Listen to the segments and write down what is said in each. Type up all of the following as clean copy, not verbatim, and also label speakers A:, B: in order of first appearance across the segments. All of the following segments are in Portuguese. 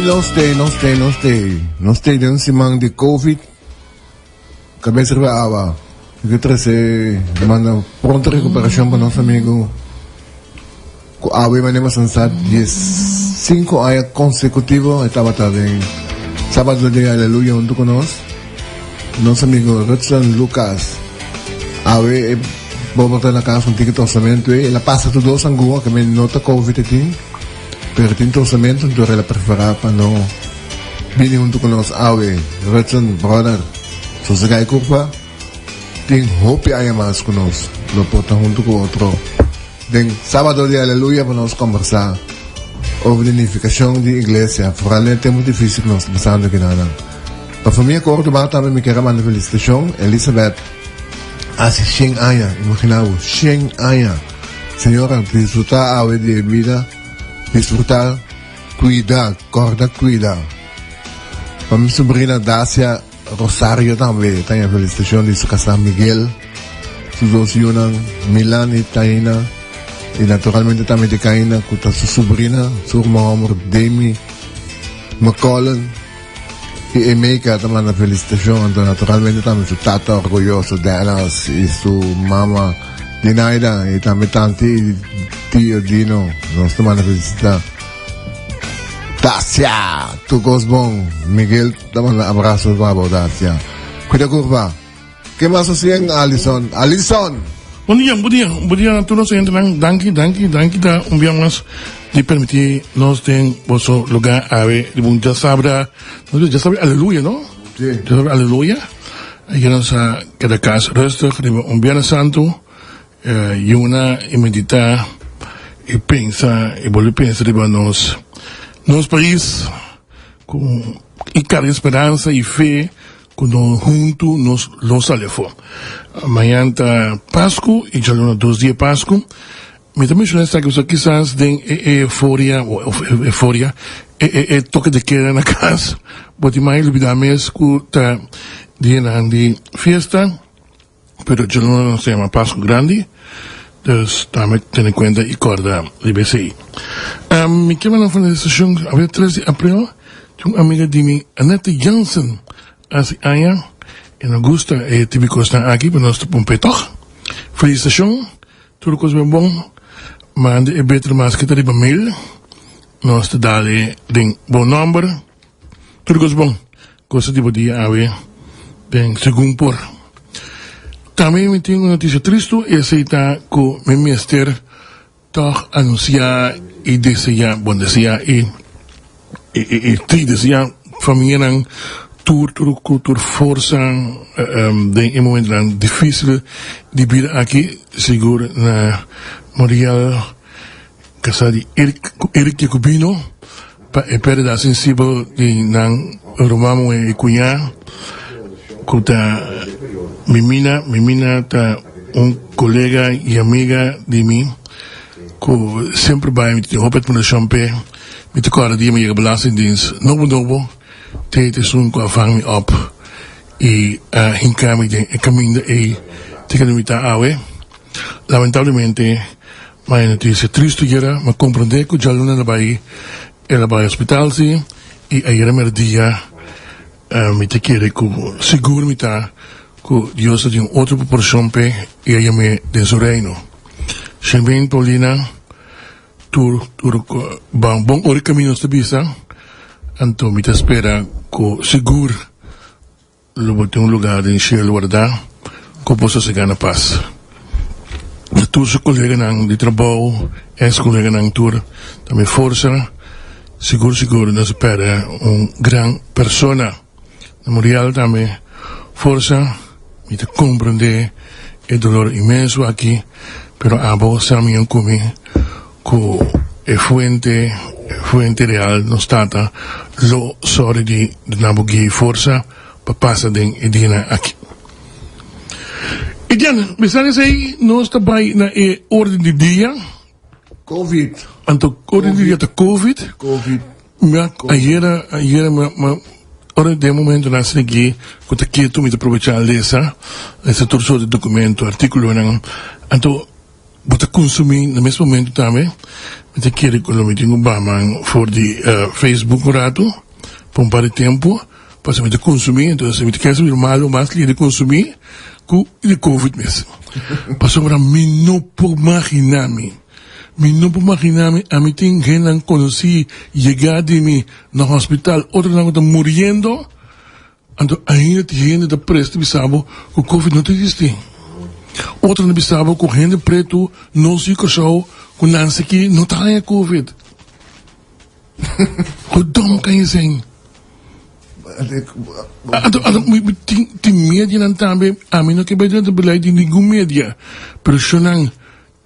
A: No stay din si mang di COVID. Kami serba awa. Kita demanda pronta recuperación para nosso amigo. Ku awe man mas ansad 5 años consecutivos estaba también. Sábado de aleluya junto con nosso amigo Rutsan Lucas. Awe bobotar na casa un ticket orçamento e ela passa tudo os angua que me nota COVID aqui. Pero tinto orçamento do ela preferar para no bini junto com awe Rutsan brother. So se gai curva tem hope aí mais conosco. Lo porta junto com outro. Den sábado de aleluya vamos conversar over de unificação de igreja. Realmente é muito difícil nós pensando que nada. Para a família corta mas também me quero mandar felicitação Elizabeth. Hace 100 años, imaginamos, 100 años. Señora, disfrutar a de vida, disfrutar, cuidar, cuidar. Para mi sobrina Dacia Rosario también, tengo felicitación de su casa Miguel, sus dos hijas, Milan y Taina, y naturalmente también de Kaina, con su sobrina, su hermano Demi, McCollan, y Emeka también la felicitación, entonces naturalmente también su tata orgulloso Dallas y su mamá Dinaida y también tanti y tío Dino, nos también la felicita. Dacia, tu gosbon, Miguel, también la abrazo babo Dacia. Cuida curva. ¿Qué más hacían Alison?
B: Bom dia a todos los entran, danke da más de permitir nos den vosso lugar a ver, ya sabrá, aleluya, ¿no?
A: Sí.
B: Ya sabrá, aleluya. Ayer nos a cada casa rustig, un viernes santo, y una y meditar, y pensa, y volver a pensar de nos país, con y cada esperanza y fe, quando junto nos los alefo. Amanhã tá Páscoa e já no 2 dias Páscoa. Me também mencionaste que quizás den euforia toque de queda na casa. But mais olvidamos que tá dia de fiesta, pero já não se chama Páscoa grande. Dus daarmee ten cuenta e corda de BCI. Me quero na finalização, a 3 de abril, tinha uma amiga de mim, Annette Jansen, hace años, en Augusta, típico está aquí, pero no está pompetoch. Felicitación, todo cosa bien bon, mande beter más que te riba mail, no está dale den bon number, todo cosa bon, cosa tipo dia ave, den según por. También me tengo una noticia triste, y aceita que mi mister toch anuncia y desea, bon desea, y desea, familia tur força de momento difícil de vir aqui seguro na Memorial Casa de Eric Jacobino para perda sensível de nan romamo e cunha kuta mimina ta colega e amiga de mim que sempre vai me ter hoopet met champagne met de kar die me belastingdienst nobo Tete sun ko vang me op y hinkami de camino e tekanumita awe. Lamentablemente mai noticia triste era, ma comprende que já luna na bai ela vai hospital si e ayer merdia me te quiere que seguro me ta que Dios tem outra proporção pe e aí me de seu reino. Shenbin Paulina tur bom ore caminho sta bisa. Anto me te espera que seguro lo bote un lugar en cielo guardar que possa se gana paz. De todos os colegas de trabalho, ex-colegas na tour, também força, seguro nos espera gran persona. Memorial também força, me te compreender el dolor inmenso aqui, pero a vos también come que fuente real no stata lo sorry di nabugi forza papasa den edina aqui. E Diana, bisogna sei non sta bai na ordine di dia
A: COVID.
B: Anto ordine di dia ta COVID. Ma ayer ora de momento na segui con te quieto mi te aprovechar esa torso de documento artículo nan anto bota consumir no mesmo momento também, me querer com o meeting Obama for de Facebook um rato, por um par de tempo, para me consumir, então se me quer saber mal mais que de consumir, com o Covid mesmo. Para agora me não pode imaginar-me, a mim tem quem não conheci, chegar de mim no hospital, outro não está morrendo, então ainda tem gente da presta, sabe, que o Covid não existe. Outro não sabe que o gente preto não se cachou, que não sei que não tem Covid. Que dom kan je zijn? Tem media não também, a mim não que vai dentro do beleid de nenhum media, pero se não,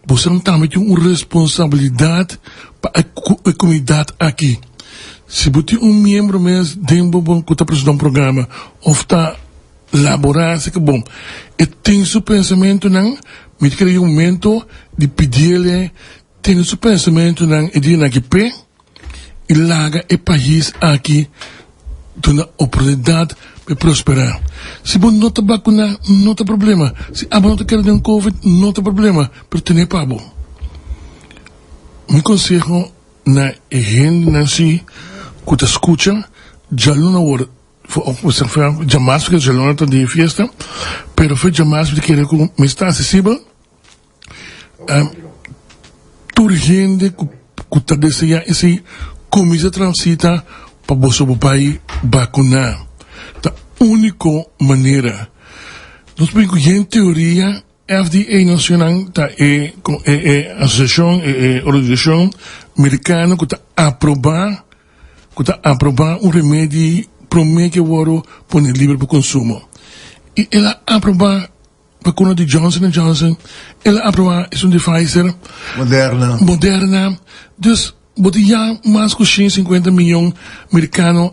B: você não também tem uma responsabilidade para a comunidade aqui. Se você é membro mesmo, dentro do que está apresentando um programa, ou está laborar, se que bom, e tem seu pensamento não, me queria momento de pedir-lhe, tem seu pensamento não, e de na que pé, e larga o país aqui, dando oportunidade para prosperar. Se você não está vacunado, não tem problema. Se você não quer ter Covid, não tem problema, mas tem para bom. Meu conselho na gente nasci, que te escuta, já não hora, jamais porque já não está de festa, pero foi jamais porque querer que me está acessível, toda gente que está deseja esse comida transita para você país vacunar. Da única maneira. Nós bem que em teoria FDA nacional tá associação organização americana que tá aprovar um remédio promete que voro pôr livre para consumo. E ela aprovar vacuna de Johnson & Johnson, ela aprovar isso de Pfizer, Moderna. Dus bote já mais que 150 milhões americanos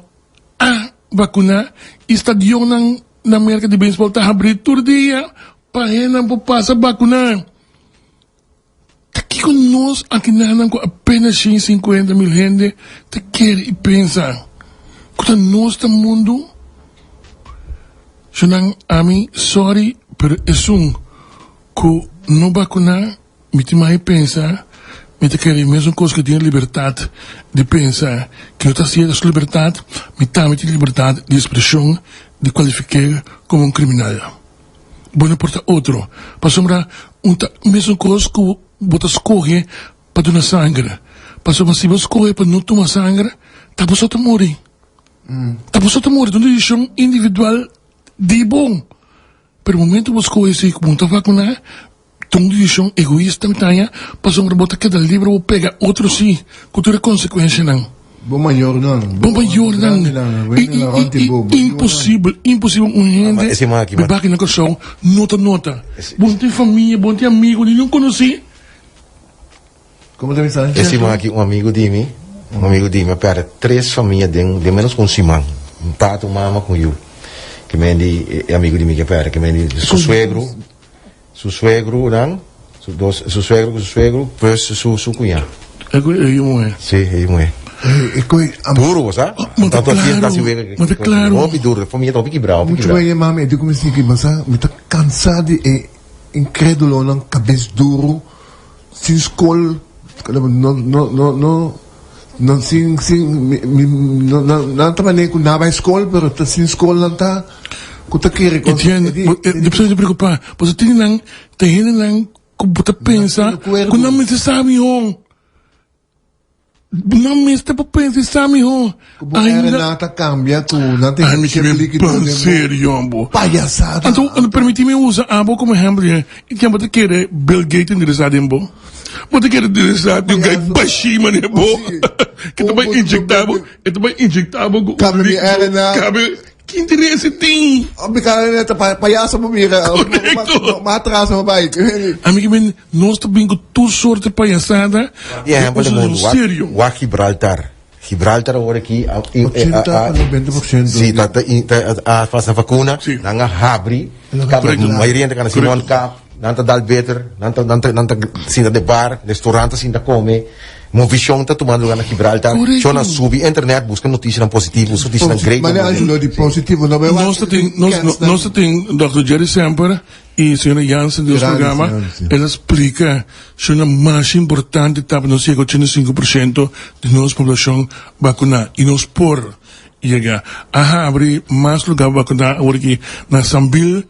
B: a vacunar, e estadião na América de Beisebol está abrindo todo dia para ele passar a vacunar. Aqui com nós, aqui com apenas 150 mil gente, te quer e pensa, que nós no mundo, a mim, sorry, pero é que não vacunar, me tem mais pensar, me te quer mesmo coisa que tem liberdade de pensar, que eu estou sendo essa liberdade, me também tem liberdade de expressão, de qualificar como um criminal. Bom, não importa outro. Para sombrar, mesmo coisa que você escolhe para doar sangue. Para sombrar, se você escolhe para não tomar sangue, tá você a morrer. Tá você a morrer. Então, decisão individual de bom. Pero no momento que você escolhe se como está vacunar, uma decisão egoísta, para sombrar, você queda livre ou pega outro sim, com toda a consequência não.
A: Bom maior não.
B: Impossível um gente bebaque na coração, nota. Bom tem família, bom tem amigo, não conheci.
A: Como deve ser?
C: Esse aqui um amigo de mim, para 3 famílias de menos com Simão, um pato, mama com eu, que me é amigo de mim que me su suegro, não, su suegro, pues su cunhado.
B: É mulher.
C: Sim, é mulher. Duro, sabe? Tanto assim, tá se vendo.
B: Mas é claro.
C: Muito duro, família tá um pouco bravo.
A: Muito bem, mami, eu comecei aqui, mas me tá cansado e incrédulo, não, cabeça duro, sem escola, não, não tá nem com nada escola, mas tá sem escola, não tá, que tá querendo.
B: Não precisa se preocupar, você tem que você pensa, que não me sabe, não me está para pensar, mijo.
A: Ainda nada cambia, tu não tem
B: que me sério,
A: palhaçada.
B: Então, permite-me usar abo como exemplo, e que você quer Bill Gates interessado em bo? Você quer interessado em um gajo baixinho, mano, bo? Que também injectável,
A: Cabe
B: que interesse tem?
A: Obrigado, palhaço, mira. Matrasa, meu pai.
B: Amigo, nós também com toda sorte de palhaçada.
C: E é exemplo do mundo, o Gibraltar. Gibraltar agora aqui,
A: 90%.
C: Sim, faz a vacuna, não há abre, a maioria da Simon Cap, não está dal better, não está de bar, restaurante, não come, Uma visão está tomando lugar na Gibraltar.
B: Correto.
C: Só na sub internet busca notícias positivas, notícias great.
A: Mas Angelo, de positivo, não é
B: Nós temos Dr. Jerry Semper e a senhora Jansen do
A: Grande
B: programa.
A: senhora, sim.
B: Ela explica que é mais importante estar no 85% de nossa população vacunada. E nós por chegar a abrir mais lugar vacunar porque na Sambil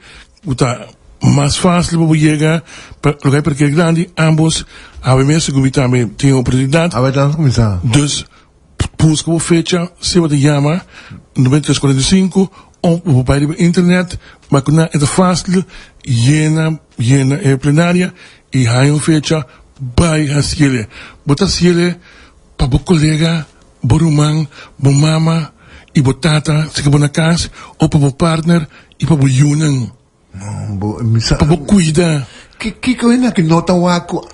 B: está mais fácil para chegar para lugar porque é grande ambos a mesma comunidade tem oportunidade.
A: Ah, vai dar começar.
B: Dus busca uma fecha, se você chama 9345 ou bij de internet, maar kuna het fácil, jena plenária e há uma fecha bij a ciele. Bota ciele para o colega, borumang, bo mama e bo tata, se que na casa, ou para o partner e para o yunan, para o cuida.
A: Que coisa que nota wako.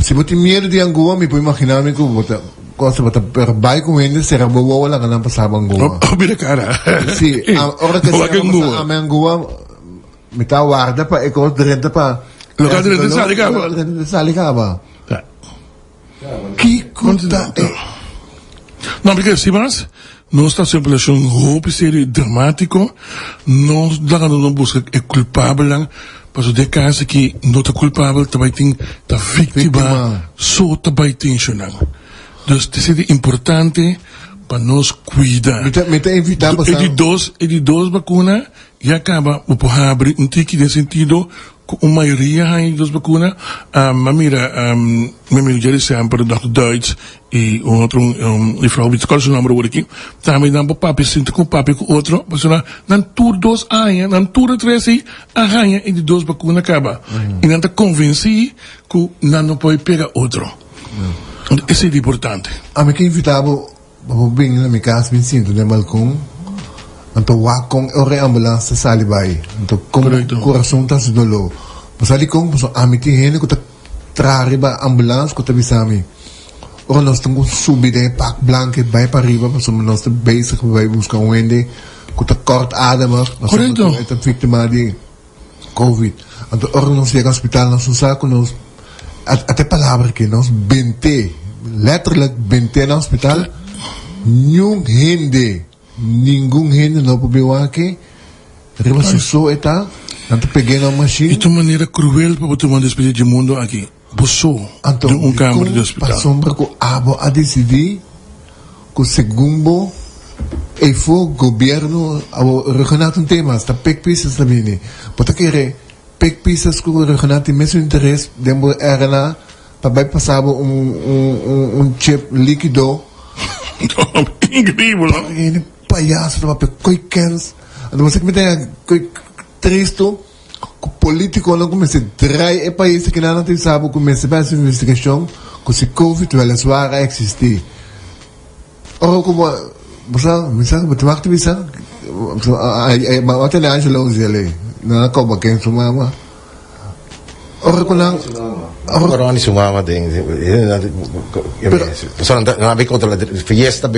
A: Se você tem medo de Angola, me pode imaginar que você vai vai com ele, será boa lá que não passava Angola.
B: Mira cara.
A: Sim, a hora que você vai a Angola, me tá guarda para eco direto para
B: Lugar de
A: salicaba. Que conta
B: Não, porque se mas não está sempre um roubo sério dramático, não busca é culpável, mas o de caso que não está culpável também tem a vítima, só também tem então, é importante para nós cuidar.
A: Me tá evitar passar.
B: E de duas vacinas e acaba o poder abrir tique de sentido com a maioria aí das vacinas. Mira, meu amigo Jerry Semper, Dr. Deutsch e outro e Frau Witzkol, seu nome é aqui. Também dá para papi, sinto com papi com outro, mas não tur dois anos, não tur três aí, a rainha e de duas vacinas acaba. E não está convencido que não pode pegar outro. Isso é importante.
A: A mim que invitava o bem na minha casa, me sinto no balcão. Então, wakong ore ambulância salibay. Então, como coração tá se dolo. Pasali kong, a mim tem gente que tá trariba ambulância que tá bisami. Ora nós estamos subindo em pack blanco, vai para riba, mas nós estamos basic, vai buscar um ende que tá corta adama.
B: Correto.
A: Nós estamos vítima de COVID. Então, ora nós chega ao hospital, nós usamos nós até palavra que nós 20, letterlijk 20 no hospital, nenhum gente não pode ver aqui, riba susso eta, tanto peguei na machine.
B: E de maneira cruel para botar uma despedida de mundo aqui. Passou de câmara de hospital.
A: Passou para que a decidir que segundo e foi governo regional um tema, está pek pisas também. Porque querer pek pisas que o regional tem mesmo interesse, demo era para passar chip líquido.
B: Incrível, não?
A: Ele palhaço, para coicans. Então você que me tem triste. O político não começa a trair o país que não tem sabe começa a fazer investigação que se Covid vai lá existir. Ora como você sabe você vai ativar a até na Angelo Zele na como quem sumama. Ora quando
C: Agora oni sumama tem só não vai contra a fiesta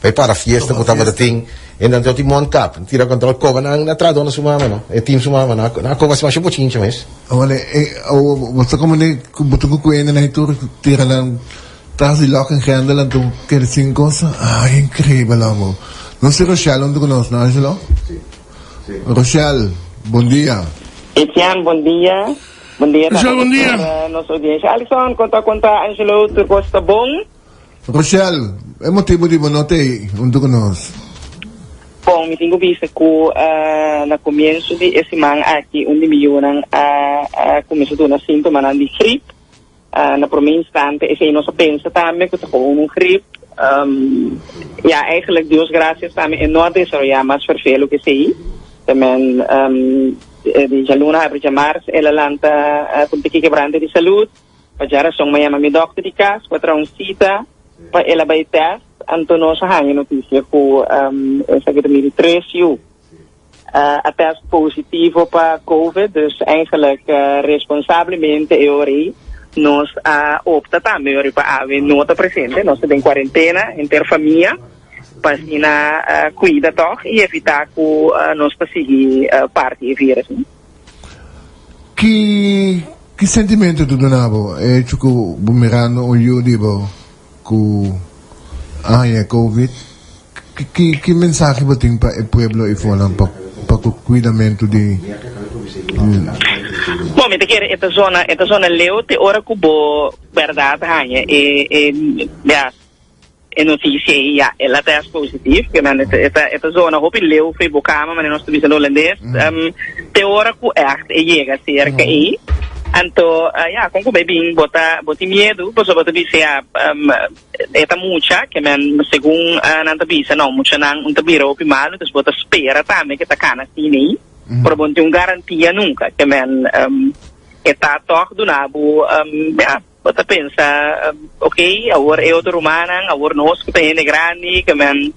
C: vai para a fiesta que estava tem e não tem o timon cap tira contra o cova na trado na sumama não é time sumama na cova se mais pouquinho mas
A: olha você como nem botou com ele na tour tira lá traz de lock em renda lá tu quer assim coisa incrível amor não sei Rochelle onde conosco não Angelo Rochelle bom dia
D: Etienne bom dia. Bom dia.
B: Bom dia.
D: Nossa audiência. Alisson, conta, Angelo, tu gosta bom?
A: Rochelle, é motivo de bonote onde conosco.
D: Bom, me tenho visto que no começo de semana aqui, onde me iam começou a ter sintomas de gripe, na primeira instante, e nós pensa também que está com gripe. Eigenlijk, Deus graças, também é não desarrollar mais vervelho que sei. Também, de Jaluna abre chamar ela lanta com que quebrante de saúde para já são minha mãe doctor de casa para um cita para ela vai teste então nós hang notícia com essa que me três a teste positivo para COVID dus eigenlijk responsavelmente eu nós opta também para haver nota presente nós temos quarentena interfamília para cuida toch e evitar que nós seguir parte do vírus.
A: Que Que sentimento tu donavo? Chuku bumirano o yu, di ba? Ku COVID. Que mensaje ba ting pa pueblo ifolang pagkukwidamento di
D: Bom, me quer esta zona leu te ora cubo verdade hanya e notícia ja ela tá positivo que man esta zona hopi leu foi bocama mas nós estamos no holandês te ora cu echt chega cerca aí então ja com bem bota medo pois bota bisa eta mucha que man segundo nanta bisa não mucha não tabira hopi mal então bota espera também que tá cana assim por bom ter garantia nunca que man eta toque do nabo ja bota pensa ok agora eu do romana agora nós que tem grande que man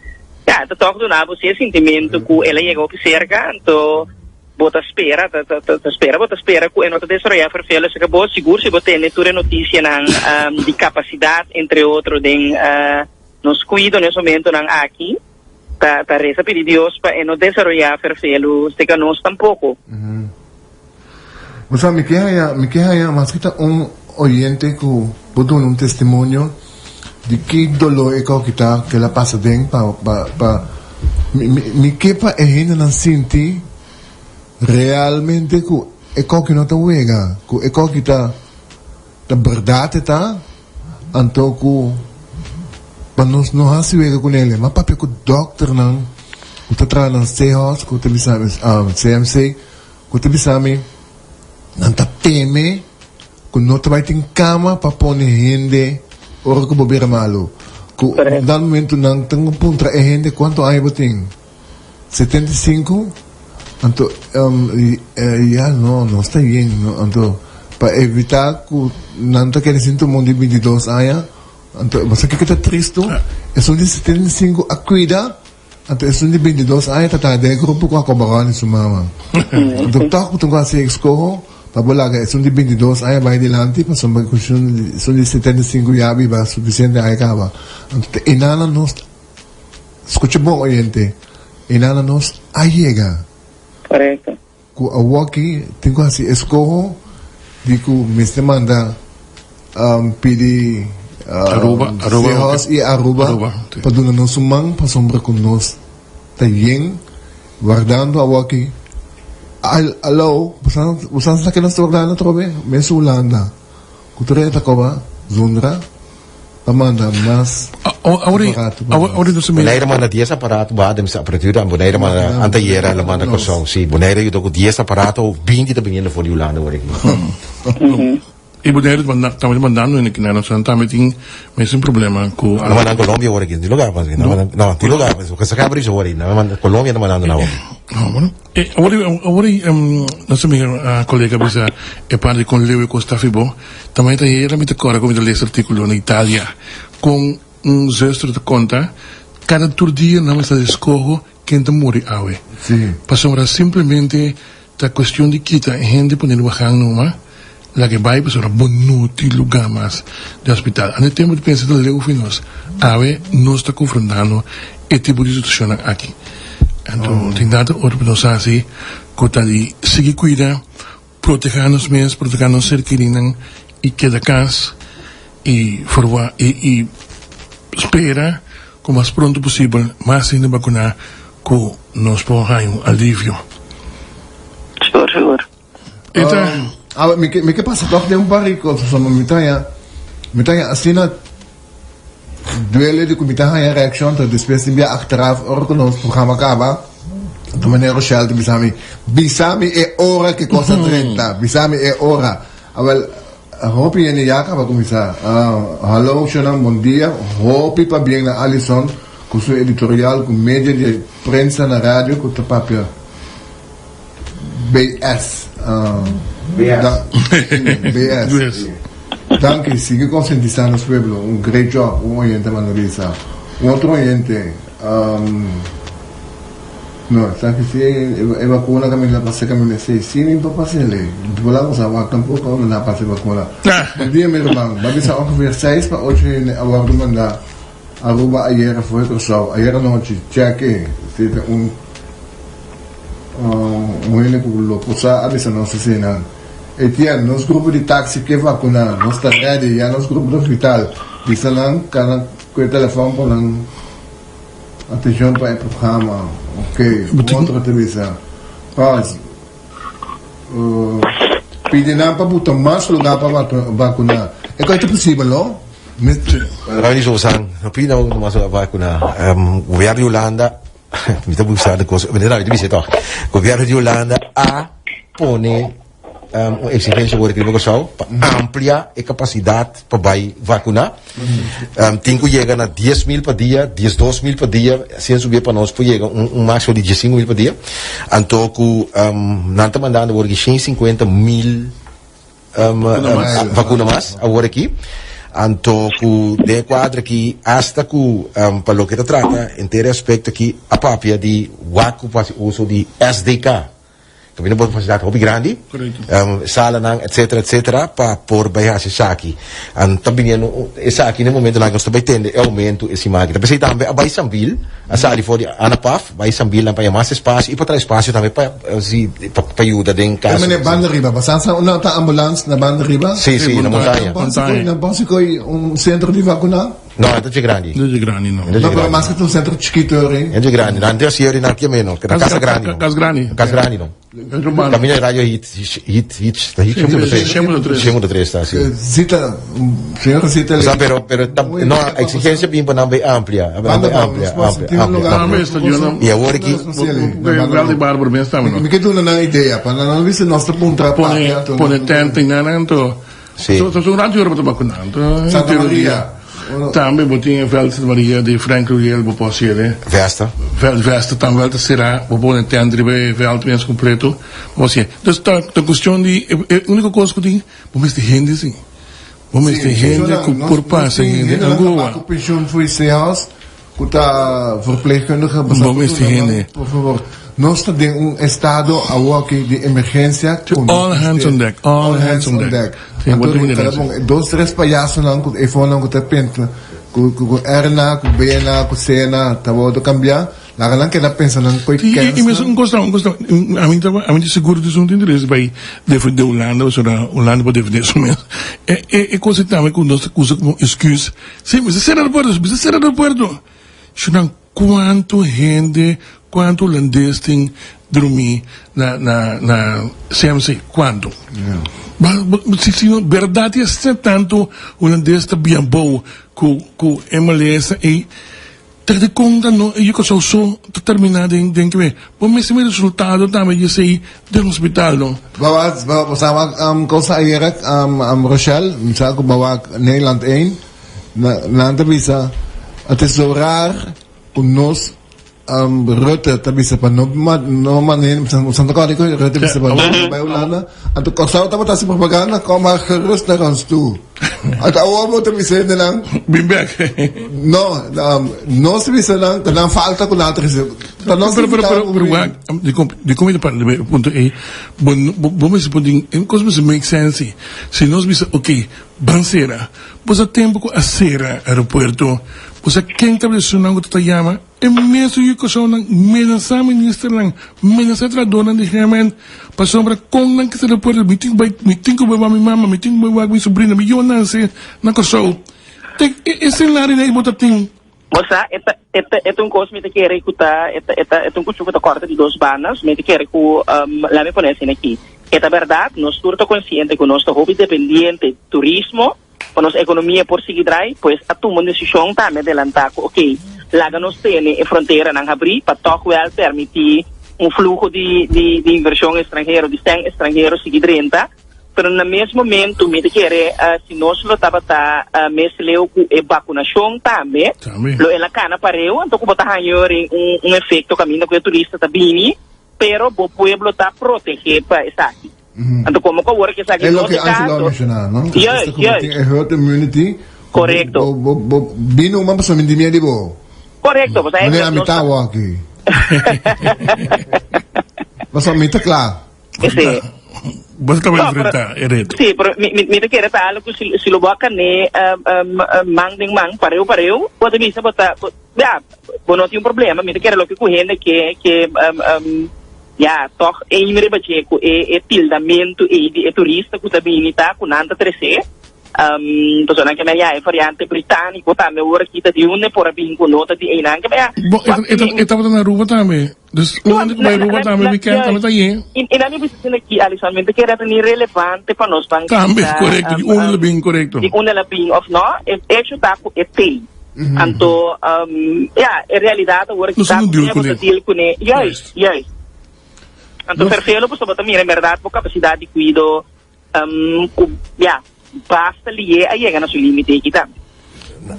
D: ja eta toque do nabo se sentimento que ela chegou que cerca então bota espera que é nota desarrollar para fela se acabou seguro se botar leitura notícia de capacidade entre outros de nos cuida nesse momento aqui para reza pedir Deus para não desarrollar para fela se que nós tampouco
A: Você me quer mas kita oyente que pudo un testimonio de que dolor é que ela passa dentro me quepa é ainda não senti realmente que é que não tá uega que é que tá verdade tá então que para nós não há se uega com ele mas papi que o doctor não que tá trazendo CHOS que te bisa CMC que te bisa me não tá teme que não vai ter cama para pôr gente ora que bobeira malo que no momento não tem um ponto é gente quanto aí botem 75 então já não está bem então para evitar que não tá querendo sintomas de 22 anos então você que está triste é só de 75 a cuidar então é só de 22 anos tá de grupo com a cobarani sumama então tá com a escola Pabulaga, são de 22 anos vai adiante, mas são de 75 yabi ba suficiente aí acaba. Então, inana nós, escute bom oriente, inana nós ayega.
D: Correto.
A: Que a waki tem que assim escorro, de que me se manda pedir
B: Aruba
A: e Aruba para donar nos sumang para sombra com nós, tá bem, guardando a waki. Alô, você está aqui na estrada na trobe, mês Holanda. Cultura ko ba? Zundra? Pamanda, mas.
B: Ahora não se me.
C: Bonaire mana 10 aparato ba dem sa apertura bonaire mana antaiera la mana kosong si bonaire yu do 10 aparato 20 ta bingin for Holanda wari.
B: Ibu dari estamos mandando en que no son también es un problema con
C: no mandan Colombia wari di lugar pas no di lugar pas que se cabri so wari no Colombia no mandan na
B: no bueno ahora no sé mi colega bisa e parli con Leo Costa Fibo también te era mi te cora come del articolo in Italia con un zestro de conta cada día nada más escojo quien te muere awe
A: sí
B: pasó simplemente la cuestión de quita gente poner bajando nomás la que vai para un bonito lugar más de hospital. En el tiempo de pensar de Leo Finos, AVE no está confrontando este tipo de situación aquí. Entonces, tendado otro nos así, que de seguir cuidando, protegernos más, protegernos cerquinos y queda casa y espera lo más pronto posible, más sin de vacunar, que nos ponga un alivio.
D: Seguro.
A: Me que pasa toch de un barrico so mitaya assim na duele de comitaya reaction tot después de achteraf organos programma acaba de maniera Rochelle de bisami e ora che cosa 30 bisami e ora awel hopi en yaka ba kumisa hello shonam bom dia hopi pa bien na Alison com seu editorial com media de prensa na rádio com o papel BS BS. Danke, sigue concientizando al pueblo. Un great job, un oyente Manolisa. Un otro oyente, no, está que si evacuna kami na pasa kami na sino yung papasili. Wala ko sa awak tampoco na napasa vacuna. Hindi may rumang. Babi sa ako 6 pa 8 awak rumanda. Aruba ayer fue cruzado. Ayer anoche cheque. Un muy culo. Pusa abis ano sa sinan. Etienne, nos grupo de táxi que vacuna, nós está ready, já nos grupo do hospital. Bisa lang, kanang ko telefone po ng atensyon pa yung programa. Okay, pumunta ka bisa. Pause. Pili na pa po mas lugar pa vacuna. Ikaw ito posible, no?
C: Maraming susang, napinaw na masuk apa ko na gobyerno de Holanda, mita buscar de coisa, verdade, deve ser toch. Gobyerno de Holanda a pone exigência agora que negociou para ampliar a capacidade para vai vacinar. Tem que chegar a 10.000 por dia, 12.000 por dia, sem subir para nós, pode chegar máximo de 15.000 por dia. Então, não está mandando agora 150.000 vacunas mais agora aqui. Então, de quadro aqui, hasta que, para o que se trata, inteiro aspecto aqui, a papia de uso de SDK. Kami na capacidade hobby grande, sala nang etc para por bayar si Saki. Ang tabi niya no Saki no momento na gusto bay tende aumento esse máquina. Tapi também a bay sambil, a sali for anapaf, bay sambil lang pa mais espaço e para espaço também para si para ajuda din caso.
A: Kami na banda riba, basansa una ta ambulance na banda riba.
C: Sim, na montanha.
A: Na base ko centro de vacuna.
C: No, ito è grande.
B: Não é grande, não.
A: Não, pero mas que um centro chiquito rin.
C: È grande, non è siero in anche meno, che casa grande.
B: Casa grande.
C: Casa grande no. Cammina il radio hit, scemo da tre sta, sì.
A: Cita, signora cita.
C: Sa pero no, exigenza bimbo non è amplia, amplia. E ora che
B: Wel die barber ben staan we
A: Mi chiedo una idea, per non avere il nostro punto a
B: pone tente in ananto.
C: Sì.
B: Sono un raggio per vaccinando.
A: Santa Maria.
B: Também botinha Veld Maria de Frank Riel bo possiere.
C: Vesta.
B: Vesta também Veld será bo bom entender bem Veld bem completo. Você. Dus tá questão de a única coisa que tem, bom este gente sim. Bom este gente por passa em Angola.
A: A pensioen voor jezelf, kuta verpleegkundige.
B: Bom este gente.
A: Por favor. Nós temos estado aqui de emergência.
B: All hands on deck. All hands on deck.
A: Então, 2, 3 palhaços não, com iPhone não, com tapete, com Erna, com Bena, com Sena, tá bom, do cambiar. Lá não quer pensar não coi
B: E mesmo gostava. A mim seguro de um interesse vai de Holanda, ou seja, Holanda pode defender isso mesmo. É coisa também que nós usa como excuse. Sim, mas ser aeroporto. Chegam quanto gente, quanto holandês tem dormir na CMC, quanto? Se verdade é tanto holandês está bem bom com MLS e ter conta no eu que sou terminado em que bom mas o resultado também eu sei do hospital não
A: bawa sama cosa ayer Rochelle misalnya aku bawa Nederland 1 nanti bisa atesourar conosco Rutte bisa pa no manin Santa Clara ko Rutte bisa pa bay Holanda at ko sa tama tas propaganda ko gerust na kans toe at awa mo bisa na lang
B: bimbek
A: no se bisa lang tanang falta ko natin
B: pero de comida para o ponto é bom mas podem em coisas make sense se nós bisa ok bansera pois a tempo com a sera aeroporto pois a quem estabeleceu que tu chama é mesmo que eu sou na mensa ministra lang mensa tradona de realmente para sombra com lang que se aeroporto meeting com minha mama meeting com minha sobrinha me eu não sei na coisa esse cenário aí bota tem
D: Moça, é um curso que quer escutar, é um curso que corta de 2 bandas, me quer que lá me conhecem aqui. É a verdade, nós estamos conscientes que nós estamos dependentes do turismo, com nossa economia por seguir aí, pois a tomar decisão também adelantar, ok, lá nós temos a fronteira não abrir, para tocar permitir fluxo de inversão estrangeira, de 100 estrangeiros seguir dentro. Pero no mesmo momento, me quer se nós lo estava leu com a vacunação também, lo ela cana pareu, então como tá ganhando efeito caminho que o turista tá vindo, pero o pueblo tá proteger para essa aqui. Então como que agora que essa aqui
A: é o que Angela mencionou, não? É herd immunity.
D: Correto.
A: Bino uma pessoa de medo bo.
D: Correto, você
A: é a mitad aqui. Mas a mitad claro.
D: Sim.
B: Você também enfrentar, é reto.
D: Sim, pero me te quer tal que se lo boca ne mang pareu, pode botar, já, não tem problema, me te quer lo que correndo que ja, toch een beetje tildamento e turista que também está com nada trece. Então não que me ja variante britânico também ora kita di une por abin com nota di enang que me ja.
B: Bo, ito ba na ruba tami? Dus, ulit ba ruba tami weekend kami tayo?
D: Inami bisa aqui, Alisson, mente que era ni relevante para nós bang.
B: Tami, correcto. Di una labing correcto.
D: Di una labing of no, hecho tá com pay. Anto, ja, in realidade ora
B: Nós
D: kita
B: não deal com
D: deal com yes. Anto perfeito, pues também também é verdade, por capacidade de cuido, ja, basta liye ayega na su limite kita.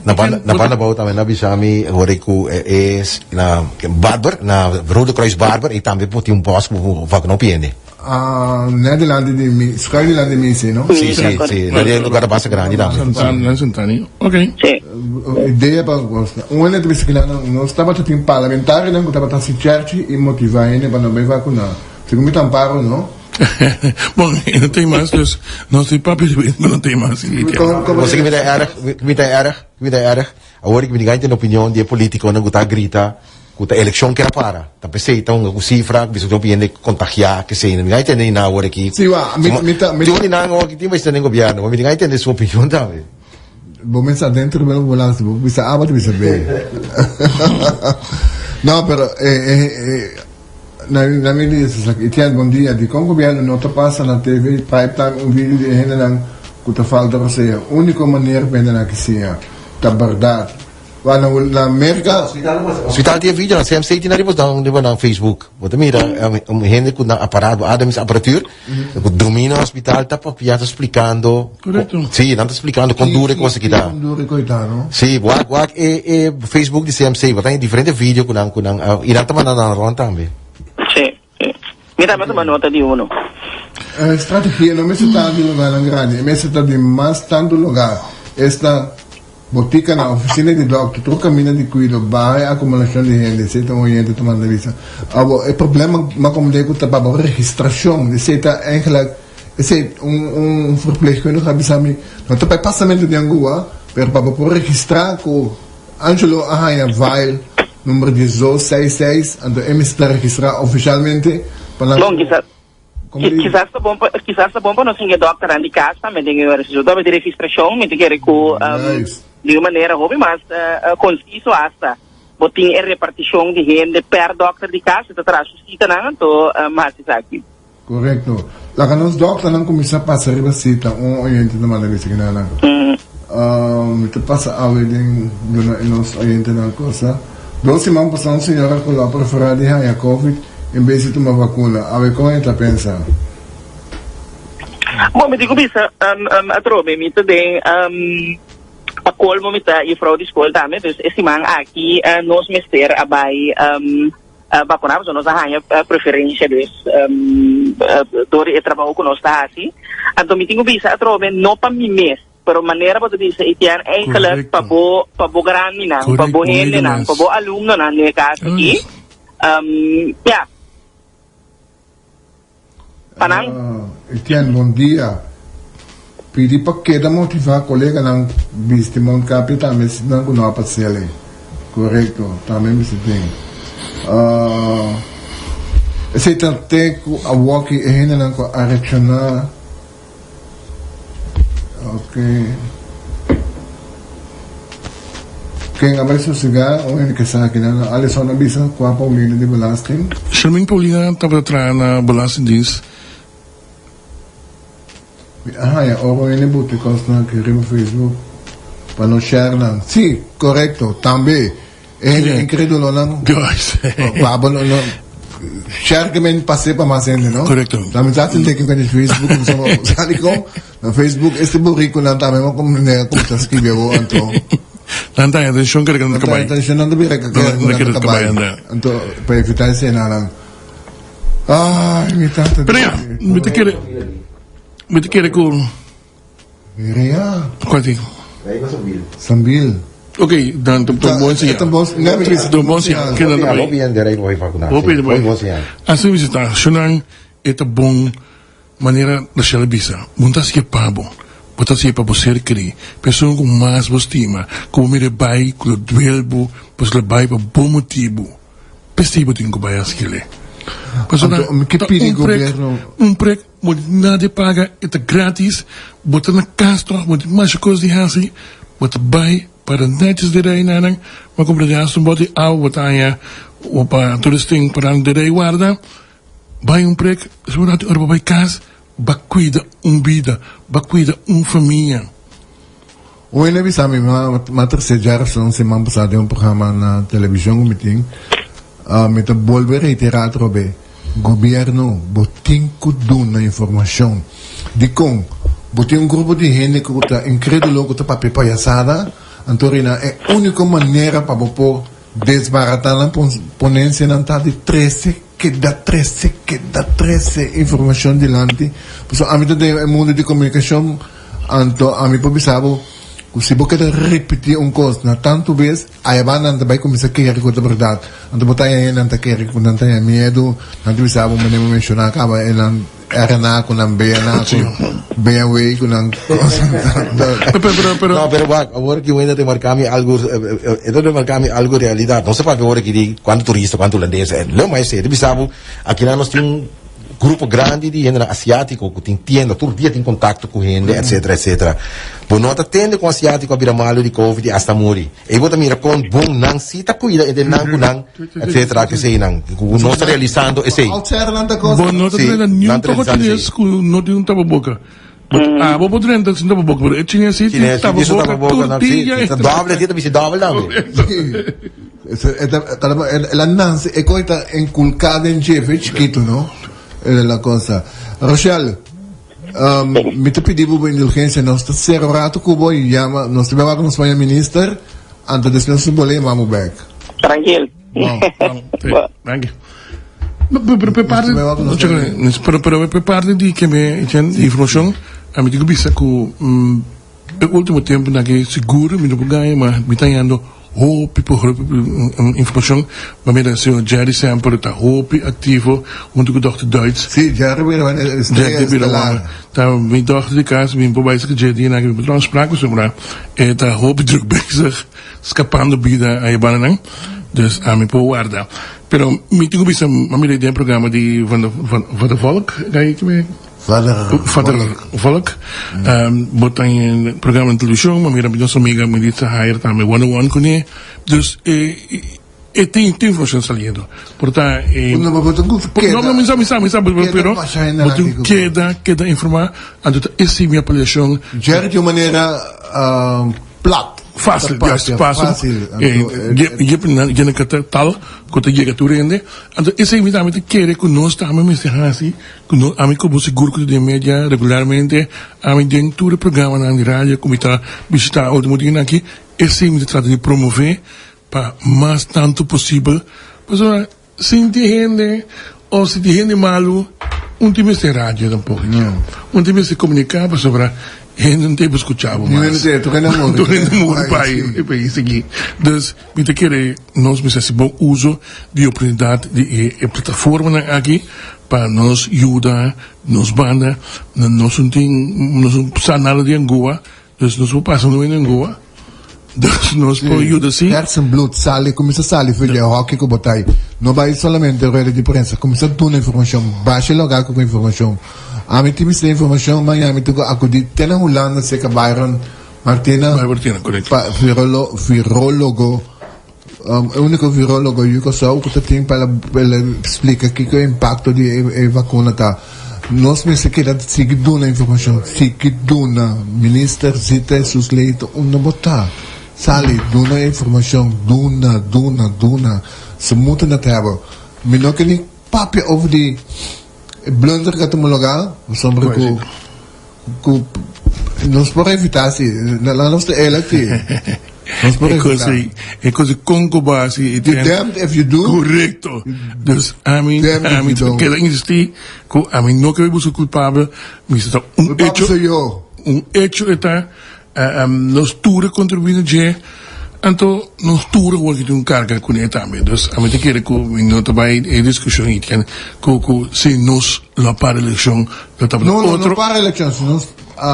C: Napanabaw tayo na bisami hori ko is na barber na Rode Kruis barber e tambe po yung boss mo wag no piene.
A: Nederlanden di Sky Nederlanden di Misi, no?
C: Sì, dari lugar basa grande dami.
B: Santani. Ok.
D: Sì.
A: Ideia para gosta. Uma é que não estava tudo parlamentar, não estava tão se certi e motivar ele para não vai vacinar. Segundo me tamparam, não?
B: Bom, não tem mais, dus não sei papel, mas não tem mais.
C: Kasi kumita erg. Ahora que me diga na opinião de político na guta grita, guta eleksyon kira para. Tapos say itong cifra, biso ko piende contagiar, que say na me diga na ahora que.
A: Sì, va,
C: Tuon na ngo kiti ba sa ng gobyerno, me diga na sua opinião dami.
A: Vou pensar dentro do meu balanço, vou pensar abaixo, vou saber. Não, pero na minha lista, Etienne, bom dia. De como o governo não passa na TV, prime time, vídeo de gente não que falta você. A única maneira para ele que seja, da verdade. Na América.
C: Hospital dia vídeo na CMC tinaripos na di ba na Facebook. Bota mira, gente com aparado, Adams aparatur, domina o hospital tá papiato explicando.
B: Correto.
C: Sì, não tá explicando com dure coisa que dá.
A: Dure coisa, não?
C: Sì, wag Facebook di CMC, bota diferente vídeo com irá tá mandando na ron também.
D: Sì. Mi dà una nota di uno.
A: Strategia não me se está de lugar na grande, me se está de mais tanto lugar. Esta botica na oficina de doctor, troca mina de cuido, vai acumulação de gente, se está oyendo tomando vista. O problema mas como digo tá para registração, se está eigenlijk esse verpleegkundige que não sabe sabe, não tá para passamento de angua, per para registrar com Angelo Ahaya Weil número 1866, então ele está registrar oficialmente para
D: Bom, quizás tá bom para nós que doctor andi casa, mas tem que resultado de registração, mas tem que de uma maneira hobby, mas conciso hasta. Botin a repartição de gente per doctor de casa, tá traz cita não, então mas isso aqui.
A: Correto. Lá que nós doctor não começa a passar riba cita, oyente na maneira que na lá. Ito passa a wedding nos oyente na coisa. 12 mãos passam senhora com lá para fora de a COVID, em vez de tomar vacuna. A ver como é que pensa?
D: Bom, me digo bisa, atrobe, me também a colmo me tá e fraude escola também, dus esse man aqui nos mister abai vacunar, nós arranha preferência dus dori e trabalho com nós tá assim. Então me digo bisa, atrobe, não para mim mesmo. Pero maneira para dizer itian eigenlijk para bo grande na para bo gente na para bo aluno na ne caso aqui ja panang
A: Itian, bom dia. Pedi para que da motivar colega não viste mon capita mas não com a parcela. Correto, também me tem. Esse tem a walk e ainda não com a reaccionar. Okay. Quem abre sosigar o que sa akin na Alisson na bisa kwa Paulina de belasting.
B: Charmaine Paulina estava atrás na Belastingdienst.
A: Ya, oro ini buti kos na kirim Facebook. Para share lang. Sí, correcto, también. Incrédulo lang.
B: Guys.
A: Babo no. Share que me pasé para más gente, ¿no?
B: Correcto.
A: También está en Facebook, sali ko na Facebook este burrico lang también mo como está escribiendo anto.
B: Tanta atención que no
A: Kaya atensyon nang gabi kaya
B: kabayan na.
A: Anto pa evitar siya na lang. May tata.
B: Pero ya, me te quiere con
A: Miria.
B: Quanti?
A: Sambil.
B: Okay, dan to bon siya.
A: Ito boss,
B: To bon siya. Kaya na
C: Hopi yan direct mo vacunar.
B: Hopi
C: yan.
B: Así visita, sunang ito bong manera na siya labisa. Muntas siya pabo. Buta siya pa cercri. Pessoa com mais estima. Como me rebay, com o duelbo, pos labay pa bom motivo. Pestibo din ko bayas kile. Persona,
A: que pide governo.
B: prek, moet nada paga, het gratis, moet na castro, moet mais coisas de hasi, moet bij, para netjes de rei nanang, maar kom de haast body au, wat aya, opa toeristing para de rei guarda, bij prek, zo dat er bij kaas, bacuida vida, bacuida família.
A: Hoy na bisa mi terceira geração semana passada um programa na televisão meeting me te volver a reiterar trobe governo botin kudun na informação de com botin grupo de gente que está incrédulo que está papel palhaçada antorina é a única maneira para por desbaratar a ponência não tá de 13 informação delante por a mim do mundo de comunicação anto a mim pobisabo se você quer repetir coisa na tanto vez aí vai não vai começar a querer com a verdade anto botar aí não tá querendo com tanta medo não te sabe mas nem mencionar acaba ela era na com ambena com BMW com
B: Pero,
C: No, pero ahora que voy a marcarme algo, esto de marcarme algo realidad. No se puede ahora que di cuánto turista, cuánto holandés. Lo más es, bisabo, aquí nós temos grupo grande de gente asiático que tem tienda, todo dia tem contato com gente, etc, etc. Por nós atende com asiático a vira malo de Covid hasta morrer. E vou também com bom não se tá cuida e de não não, etc, que sei não. Nós está realizando esse.
A: Alternando coisa
B: bom, não tem nenhum toco chinês que não tem tapa boca. Ah, vou poder entrar sem tapa boca, mas chinês sim tem tapa boca, tortilha.
C: Doble, dia também se doble não.
A: la nancy è coita inculcada in jefe chiquito no è la cosa Rochelle mi te pedivo indulgencia nostra zero rato cubo y llama nos te va con nos vaya minister antes de nos boleh mamu back
D: Tranquilo.
B: Dank je. Pero prepare di che me informação a mi digo bisa ku el último tempo na que seguro mi não ganha mas mi tá indo hope informação maar met een Jerry Samper dat hope activo junto com o Dr. Duits
A: sì Jerry
B: Birawan daar mijn dochter de kaas mijn probeer que Jerry na que me transpraken sobre eta hope druk bezig escapando vida a Ibanang dus a mi po guarda pero mi digo bisa mami de programa de van de volk ga ik mee Volk. Botan een programma in televisie, maar meer dan zo'n mega medita hire também one-on-one com ele. Dus tem informação saliendo. Portanto, não sabe, pero queda informar, então essa é minha avaliação.
A: Jerry de uma maneira plat.
B: Fácil. Je hebt tal, que te llega tu rende. Então, esse evidentemente quer que nós estamos assim, que nós, a mim como seguro que de média regularmente, a mim dentro do programa na rádio, como está visitar o último dia aqui, esse me trata de promover para mais tanto possível. Pessoal, se tem gente ou se tem gente malo, time de rádio tampouco. Time se comunicava sobre gente não teve escutado mais.
A: Tu ganha muito.
B: Tu ganha muito país aqui. Dus, me querer nós precisamos bom uso de oportunidade de plataforma aqui para nos ajudar, nos banda, nós não precisamos nada de Angola, dus nós vamos passar no Angola. Dus nós podemos ajudar assim.
A: Hersenbloed, sale, começa a sale, filha, hockey que botai. Não vai somente a rede de imprensa, começa a dar informação, baixa logo com informação. A mim tem informação, mas a mim tem que ter uma Holanda, sei que Byron Martina,
B: correto.
A: Virólogo, o único virólogo que só que tem para explicar que o impacto de vacuna tá. Nós me se queda seguir dando informação, seguir dando minister zita sus leito botar, sale dando informação, duna, se muda na tela, me não que nem papel over de blunder que estamos local, sobre que nós podemos evitar assim, na nossa ela aqui. Nós podemos evitar.
B: É coisa Congo base.
A: You're damned if you do.
B: Correcto. Dus a mim queda insistir, a mim não quero buscar culpável, mas está hecho está, nós tudo contribuindo de então, nós tudo vamos ter carga com ele também. Dus, a mim quer que não trabalhe em discussão que se nós lá para a eleição,
A: não para a eleição,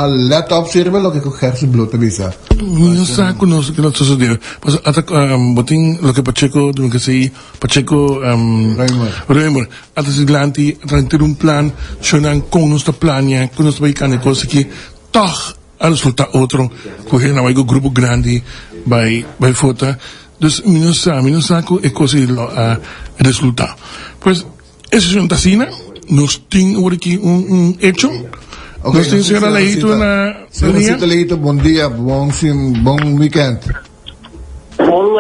A: let observe lo que coger su blue visa.
B: Minsan sa ako no, kailan susunod. Pas atak, buting lo que Pacheco, dun kasi Pacheco, Raymond, at si Glanti, at un plan, siya nang kung nos na plan niya, kung nos na ikan ko, sige, tak, ang resulta otro, kuhin na may grupo grande, by fota. Dus minsan ako, kasi resulta. Pues, esa es una tasina, nos ting aquí un hecho,
A: Okay,
B: nos ting señora Leito na,
A: Señorita Leito, buen día, bon weekend.
D: Bom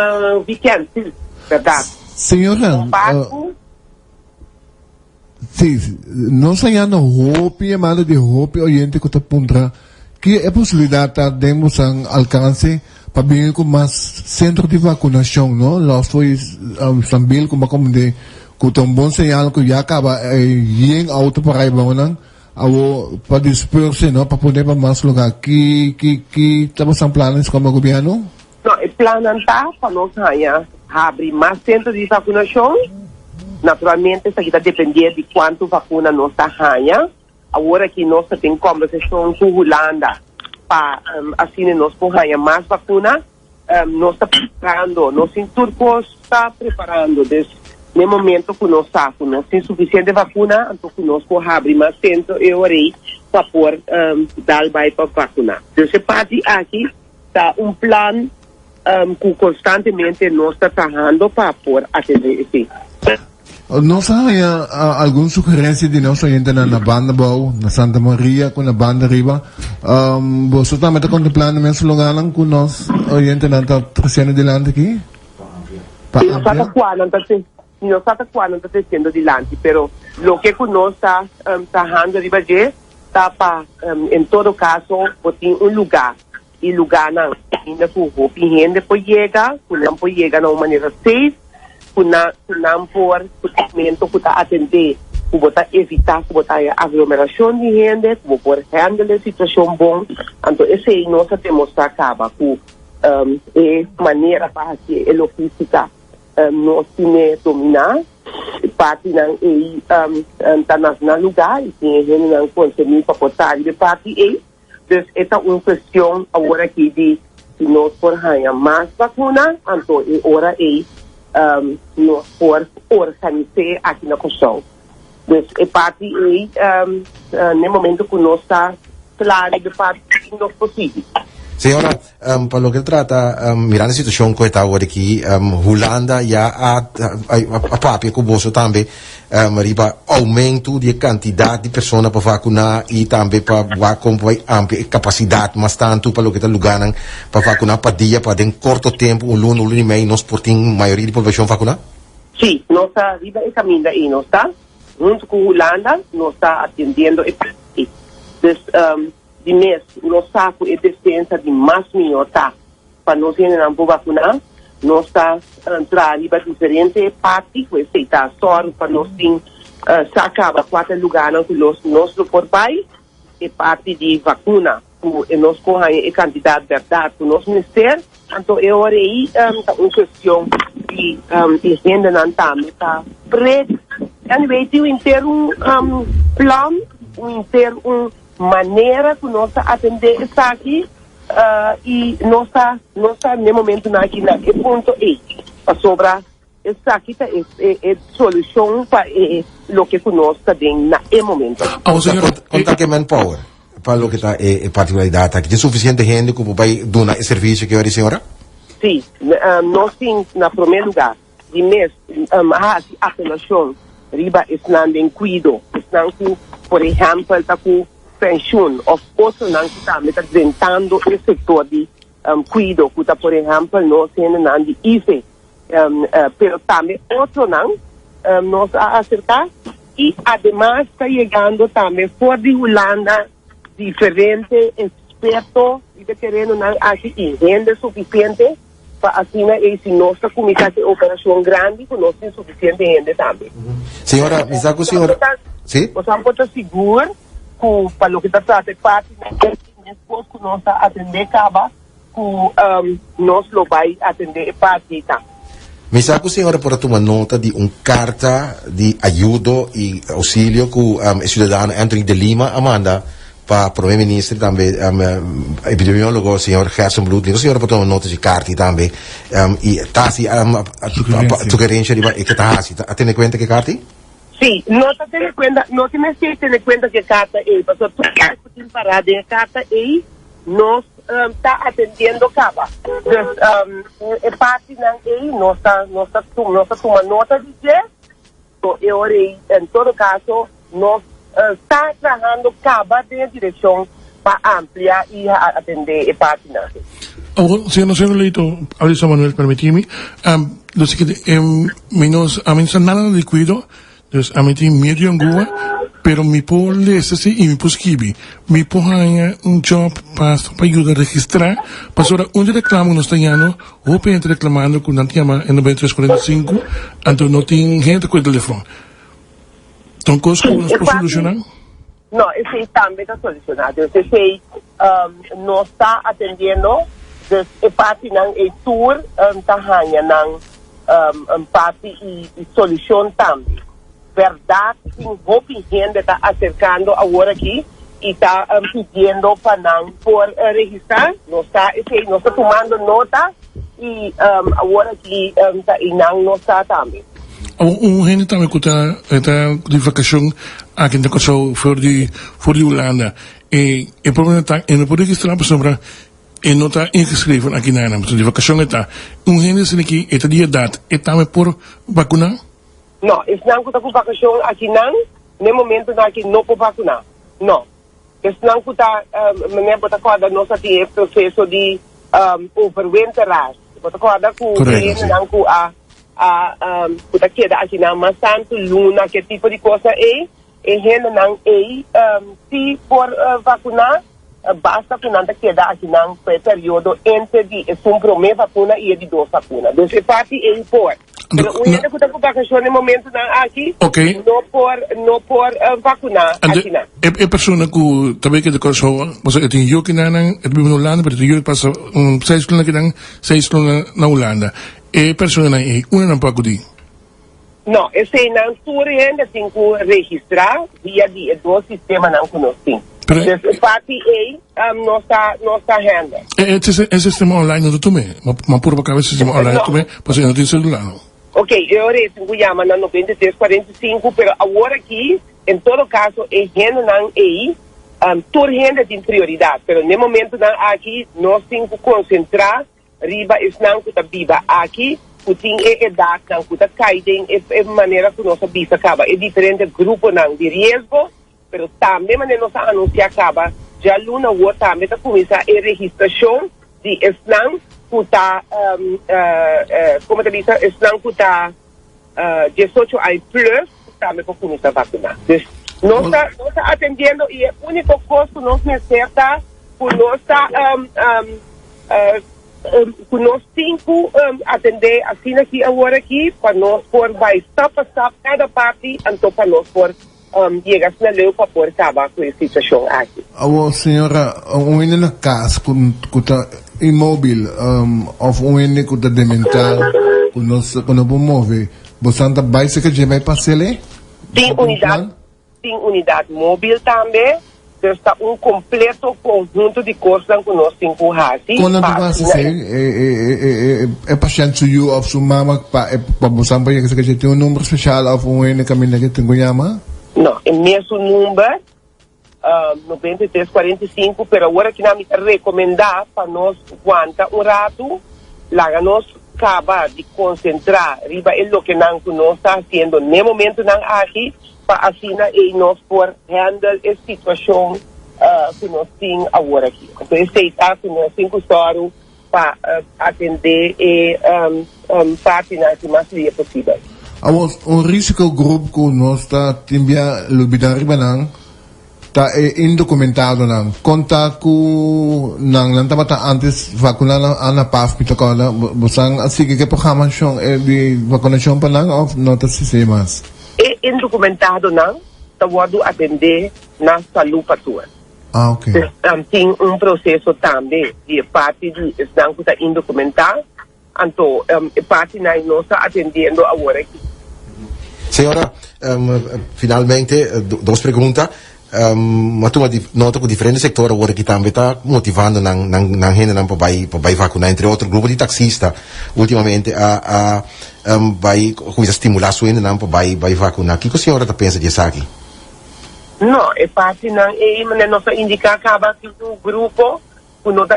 D: weekend, sim, verdade.
A: Señora,
D: Paco,
A: sí, no sayano hopi, amado de hopi oyente ko tapundra, que é posibilidad demos ang alcance pabingin ko mas centro de vacunación, no? Los foi sambil ko makomde ko tong bon senyal ko yakaba yeng auto para ibangan awo pa disperse, no? Papunta pa mas lugar. Que tapos ang planos como gobyerno?
E: No, o plano está para nós abrir mais centros de vacinação. Naturalmente, isso aqui está dependendo de quanto vacuna nós está ganhando. Agora que nós temos conversação com a Holanda para assim nós podemos ganhar mais vacuna, nós está preparando, nós em Turcos está preparando no momento que nós temos suficiente vacuna, então que nós podemos abrir mais centros e orei para poder dar para vacunar. Então, essa parte aqui está plano que constantemente nós está trabalhando para poder atender esse.
A: No sabía alguna sugerencia de nosso oyente na banda Bau, na Santa Maria, com na banda Riba. Você também está contemplando mesmo lugar lang com nós oyente na trazendo delante aqui?
E: Não está quando está trazendo delante, pero lo que nós está trabajando Riba está para, em todo caso, tem lugar. E lugar não, ainda que o gente pode chegar, não pode chegar de uma maneira safe, não por momento que está atender, que botar evitar que botar aglomeração de gente, que por handle a situação bom. Então esse aí nós temos que acabar com maneira para que a logística nós temos dominar, parte não está no lugar e tem gente não consumir para botar de parte aí. Então essa é uma questão agora aqui de se nós por ganhar mais vacuna, então é hora aí nós por organizar aqui na questão. Então é parte aí no momento que nós está claro de parte que nós possível.
C: Senhora, para lo que trata, mirando a situação que está agora aqui, Holanda já a papia com o bolso também, riba aumento de quantidade de pessoas para vacinar e também para compor ampla capacidade, mas tanto para lo que está lugar para vacinar para dia, para em curto tempo, um ano e meio, nós por ter maioria de população vacinar?
E: Sim, nós está riba e caminho aí, nós está junto com Holanda, nós está atendendo e de mês, nós sabemos a defesa de mais melhor para nós não vacinar, nós está entrar em diferentes partes, que está só para nós sacar 4 lugares que nós não podemos e parte de vacuna, que nós corremos a quantidade de verdade que nós ministério, então é hora aí uma questão de gente não está preto, anyway, tem ter plano, ter maneira que nós atender está aqui e nós está no momento aqui na ponto E para sobrar essa aqui é solução para o que nós está dentro na momento.
C: Conta que manpower para o que está particularidade aqui tem suficiente gente que vai dar serviço que eu senhora?
E: Sim, nós temos na primeiro lugar de mês a apelação riba estão em cuido, estão por exemplo está com pensión of outro não que está enfrentando o setor de cuido, que está, por exemplo, nós temos de IFE, pero também outro não nós acertar e, además, está chegando também fora de Holanda diferente expertos e querendo aqui renda suficiente para assim, esse nosso comitê de operação grande, que nós temos suficiente renda também.
C: Senhora, me sabe, senhora? Sim?
E: Você pode seguro para o que está tratando parte depois que nós atender acaba que nós lo vai atender parte tá.
C: Me sabe, senhora, para tomar nota de carta de ajuda e auxílio que o cidadão Anthony de Lima Amanda para primeiro ministro também epidemiólogo senhor Gerson Blut, o senhor botou nota de carta também e tá assim sugerência de que tá assim atende conta que carta?
E: Sí, no te tienes cuenta, no tienes que tener cuenta que carta es, porque tú puedes parar de carta y nos está atendiendo caba. Entonces, el página y no está tomando nota de que ahora en todo caso nos está trabajando caba de dirección para ampliar y atender el página.
B: Oh, señor Leito, Alisa Manuel, permitime. Lo siguiente, menos, a mí nada de cuido. Dus a mí medio angua, pero mi po lese y mi po escribir. Mi po hanya un job para ayudar a registrar. Para ahora un reclamo no está yendo, o para reclamando con la llama en 9345, entonces no tiene gente con el teléfono. Entonces, ¿cómo nos puede solucionar?
E: No, ese también está solucionado. Ese no está atendiendo. Dus e pati ng e tour tahanya ng pati y solución también. Verdad, sin hopi gente está acercando ahora aquí y está pidiendo para por registrar, no está tomando nota y ahora aquí no está también.
B: Gente também que está de vacação aqui na Kosovo voor die Hollanda. O problema está en no poder registrar para e não está ingeschreven aqui na Ana, de vacação está. Gente aqui está de idade, e também por vacunar?
E: No, es não que está com vacação aqui não, no momento aqui não por vacunar. No. Es não que está, me botar corda nossa tem processo de overwinteraar. Botar corda com não com que queda aqui na mas tanto luna que tipo de coisa é gente não se por vacunar basta que não queda aqui não período entre de um primeira vacuna e de duas vacunas. Então é parte é importante. Pero una que está con vacaciones en el momento aquí,
B: okay.
E: no por vacunar aquí na.
B: E persona que também que de Kosovo, você tem eu que na Holanda, mas eu passo 6 anos aqui na 6 anos na Holanda. E persona na uma não pode ir.
E: Não, esse não surge tem que registrar via de dois sistemas não conhecem. Então, parte não está renda.
B: É sistema online não também, mas por cabeça sistema online também, você não tem celular.
E: Ok, eu tenho llama na 9345, pero agora aqui, em todo caso, é gente não aí, toda gente tem prioridade, pero no momento não aqui, nós temos que concentrar, riba é não que está viva aqui, que tem idade, não que está caída, é maneira que nossa vida acaba, é diferente grupo não de risco, pero também maneira nossa anúncio acaba, já luna o também está começar a registração de não kuta como te dice están kuta 18 años plus también con esta vacuna. Entonces no está atendiendo y el único costo no es cierta que no está que nos cinco atender así aquí ahora aquí para nos por by stop a stop cada parte entonces para nos por llegar a leu para poder acabar con esta situación aquí.
A: Senhora, na casa com imóvel of que está demental quando move você anda baixa que já vai passar ali?
E: Tem unidade móvel também. Está completo conjunto de coisas que nós temos que fazer.
A: Quando tu vai ser é paciente suyo ou sua mama para você para que tem número especial ou caminho que tem que chamar?
E: Não, é mesmo número 9345, pero agora que nós recomendar para nós aguantar rato, lá nós acaba de concentrar, riba é o que nós está fazendo no momento não aqui, para assim e nós por handle a situação que nós temos agora aqui. Então, esse está que nós temos história para atender e parte que mais seria possível.
A: Risiko grupo que nós está timbia lubidang ribanang ta indocumentado nang konta ku nang lantamata antes vacuna na PAF pitakola busang sige que programma siyang di vacunation pa lang of notas sistemas
E: indocumentado nang tawado atender na saúde patua.
A: Okay.
E: Tem processo também de parte de estão que está indocumentado, então parte na nossa atendendo agora aqui.
C: Senhora, finalmente, duas perguntas. mas tu nota que diferentes sectores agora que também está motivando na gente não para vacinar, entre outros grupos de taxistas ultimamente vai começar a estimular a sua gente não para vacinar. O que a senhora está pensando disso aqui?
E: Não, é parte não, é nossa indicar acaba que o grupo,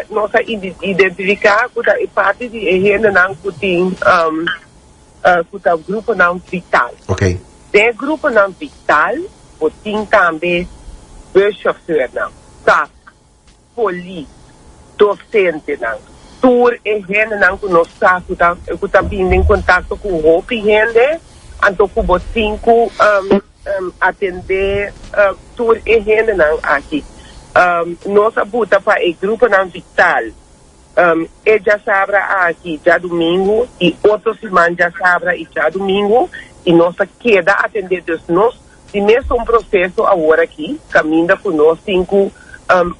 E: nossa identificar que é parte de gente não que tem que o grupo não vital.
C: Ok.
E: De grupo não vital, o tem também buschauffeur não, staff, polícia, docente não, tour e gente não que nós está que está vindo em contato com o roupa e gente, então que o cinco atender tour e gente não aqui. Nossa buta para o grupo não vital. Já sabe aqui já domingo e outra semana já sabe já domingo e nossa queda atender dos nós de mesmo processo agora aqui caminha com nós cinco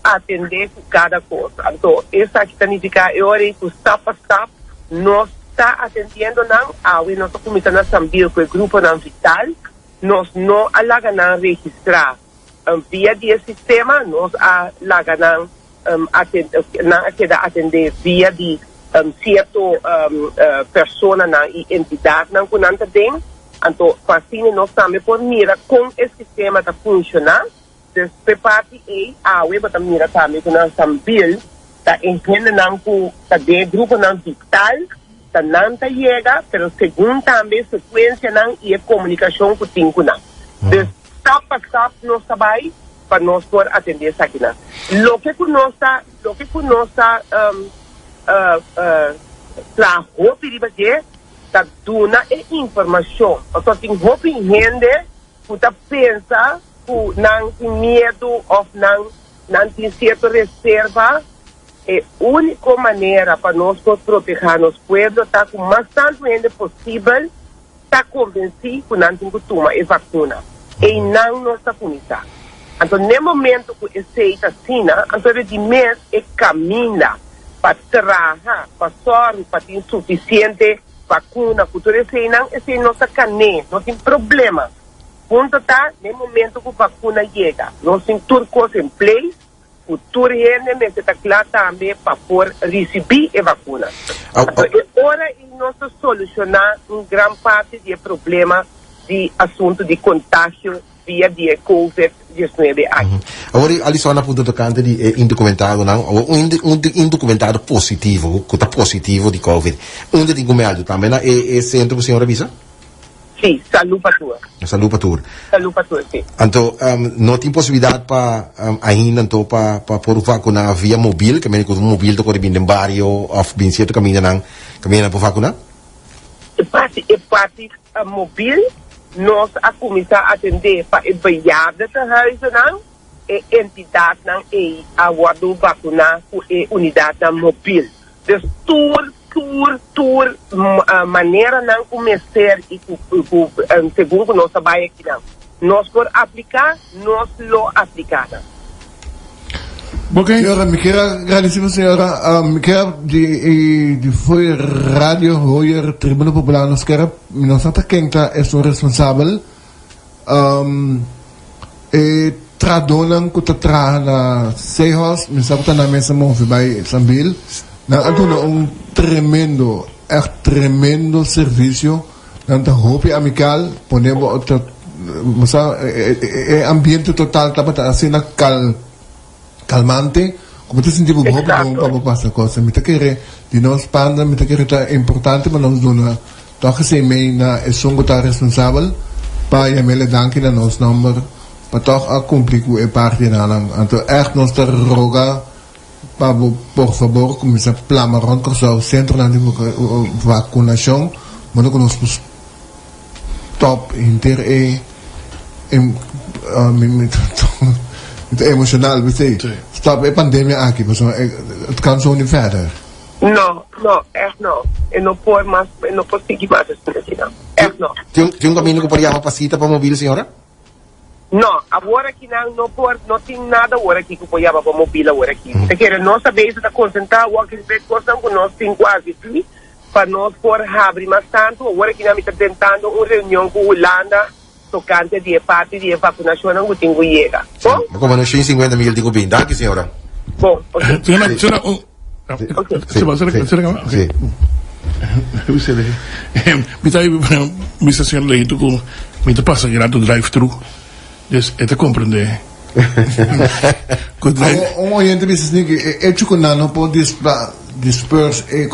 E: atender cada coisa. Então essa aqui significa hora que step a step nós está atendendo não nós começando a saber com o grupo não vital nós não alaga não registrar via de sistema nós alaga não atender via de certo persona na entidade não que não tem então assim nós também por mira com esse sistema está funcionar desde parte a web está mira também que nós também está entendendo não que está de grupo não vital está não está chega pero segundo também sequência não e a comunicação que tem com não desde step a step nós trabalhamos para nós por atender essa aqui não lo que conosca trabalho perigoso tá dando informação então tem roupa em rende que tá pensa que não tem medo ou não tem certa reserva é a única maneira para nós proteger nosso povo tá com mais tanto rende possível tá convencido que não tem que tomar a vacina e não nossa comunidade. Então, no momento que esse está assim, então de mês é caminha para trabalhar, para sorrir, para ter suficiente vacuna, cultura esse não nossa cané, não tem problema. Ponto tá, no momento que a vacuna chega, nós temos tudo coisa em place, o tudo gente está claro também para poder receber a vacuna. Então, é hora de nós solucionar grande parte do problema de assunto de contágio via de COVID-19 aqui.
C: Agora, ali só na ponta do canto de indocumentado, não? Indocumentado positivo, que está positivo de COVID. Onde tem começado também, é centro que a senhora avisa?
E: Sim, saúde para tudo.
C: Saúde para tudo.
E: Saúde para tudo, sim.
C: Então, não tem possibilidade para ainda, então, para pôr vacunar via móvel, que é o móvel do Coribim de Barrio, ou bem certo, caminha para vacunar?
E: É parte móvel. Nós a começar a atender para a beirada da região, não, a entidade não é a guarda vacunar com a unidade móvel. Então, maneira não começar e segundo nós trabalhamos aqui não. Nós por aplicar, nós lo aplicamos.
B: Okay.
A: Senhora, me quero agradecer a senhora. Me quero de foi Rádio Royer Tribuna Popular. Nós quero quem é o responsável. E tradonan que está na Seihos, me sabe que na mesa move by Sambil. Na aduna tremendo serviço. Na roupa amical, ponemos ambiente total, tá assim na calmante, como te senti bubuho para passar coisa. Me querer de nós panda, me querer tá importante para nós dona. Toch se me na é songo tá responsável para e-mail danke na nos number para toch a cumprir com a parte na lang. Então echt nós tá roga para por favor começar a planar rond com o centro na vacunação, mas nós top inter emocional, você stop a pandemia aqui, mas het kan zo niet verder.
E: Não, echt não. Eu não posso seguir mais assim, não. Echt não.
C: Tem caminho que poderia passar para móvel, senhora?
E: Não, agora que não tem nada agora aqui que poderia para móvel agora aqui. Porque nossa vez está concentrada, o que nós temos quase aqui, para nós por abrir mais tanto, agora que nós estamos tentando uma reunião com a Holanda, tocante de parte de vacunación en Gutingo llega. Bom?
C: Como no 50 mil digo bem. Danke, senhora.
E: Bom, ok.
C: Sim.
B: Bisa senhor leito com muito passageiro do drive-thru. Dus het compreende.
A: Un oyente me dice que hecho con no puedo disperse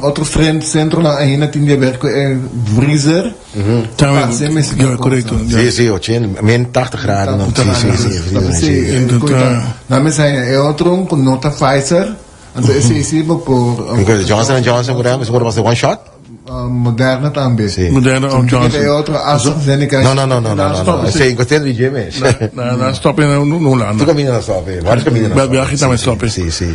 A: otro centro na ahí tiene que ver con freezer.
B: Ja, correcto.
C: Sim, sim, 80 graden. Sim.
A: Na mesa é outro com nota Pfizer. Então esse é por
C: Johnson & Johnson, agora was one shot?
A: Moderna também.
C: Sim.
B: Moderna ou
A: É
B: Johnson.
A: outro AstraZeneca.
C: Não. Sei, gostei do IG, mas.
B: Na stop no lando.
C: Tu caminha na stop, vários caminhos na
B: Bij aqui também stop.
C: Sim.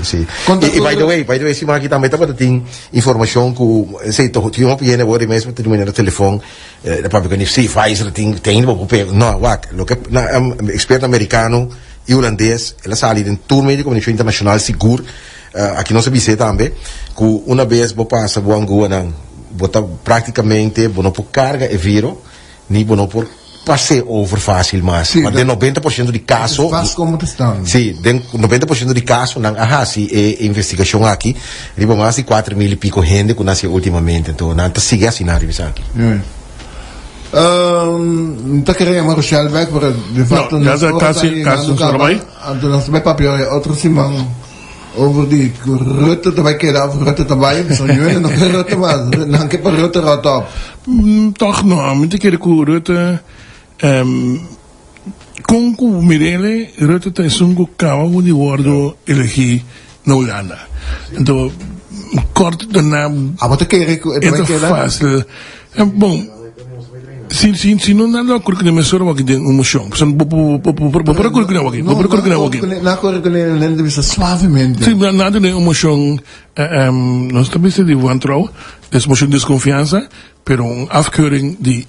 C: E by the way, se aqui também tá tem informação que sei tinha uma piena agora mesmo tem no telefone da para que se Pfizer tem não, what? Lo que experto americano e holandês, ela sali em tour médico comunicação internacional seguro. Aqui não se visita também, que uma vez vou passar boa angua bota praticamente não por carga e vírus, nem não por passar over fácil, mas de 90% de casos,
A: faz como estão.
C: Sim, de 90% de casos não há se investigação aqui, riba mais de 4 mil e pico gente que nasce ultimamente, então não está sigue assim na revista aqui.
A: Não queria mais Rochelle weg, mas de fato
B: não já caso trabalho.
A: Então nós vai papel outro simão. Over die Rutte erbij keer of Rutte erbij, zo nu nog geen Rutte maar, dan heb je Rutte rot op.
B: Toch nog, met een keer de Rutte, com Mirele, Rutte tem sungo kawa die worden elegi na Holanda. Então, kort daarna,
A: Wat een keer ik
B: het is fácil. Bom, se não nada porque nem mesmo aqui tem chão, vou procurar que não aqui.
A: Na curriculum lente is suavemente.
B: Sim, nada nem chão, nós também se de wantrouwen, is motion desconfiança, pero afkeuring die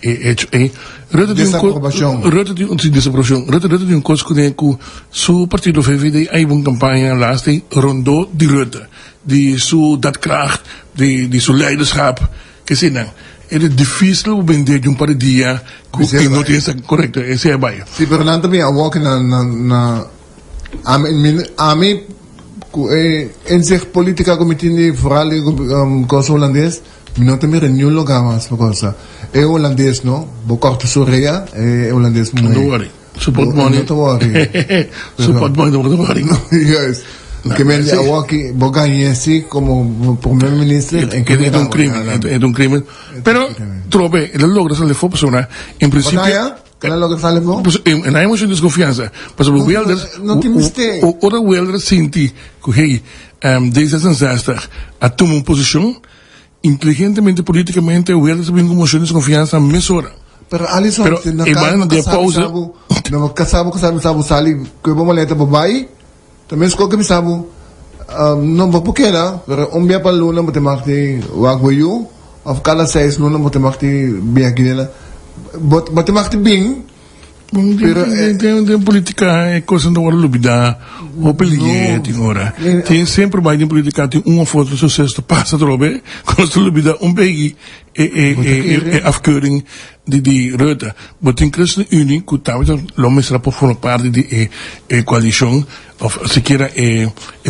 A: Desaprovação.
B: Rutte die coisa que su partido VVD aí uma campanha laatst rondou die Rutte, die su dat kracht, die su leiderschap, que sim não. É difícil vender de par de dia que não tem essa correta, esse é baio.
A: Si pero nan também a walk na a mim em zich política como tinha vooral coisa holandês, não também nenhum lugar mais por coisa. É holandês, não? Bo corte Soreia, é holandês muito.
B: Don't worry. Support money.
A: Don't worry.
B: Support money, don't worry.
A: Yes. Que me a walk bo ganhe assim como primeiro-ministro em que
B: é um crime. Pero trobe, ele logra salir fora persona, em princípio.
A: Ela logra salir fora.
B: En hay mucha desconfianza. Pues o Wilders, o Wilders senti que hey, D66 a tomar uma posição inteligentemente, politicamente, o Wilders tem uma desconfiança mesura.
A: Pero Alisson,
B: na dia pausa,
A: não casabo sali que vamos leta babai. Também escolhe que me sabe, não vou porque era, mas dia para luna vou ter mais de wagwayu, ou cada 6 luna vou ter mais de bem aqui nela, vou ter mais de bem.
B: Tem política é coisa da hora lubida, o pelier tem hora. Tem sempre mais de política tem uma foto de sucesso passa trobe, quando tu lubida pegi afkeuring die Rutte. Maar ten ChristenUnie, que talvez lo mesmo por formar parte de coalição, ou sequer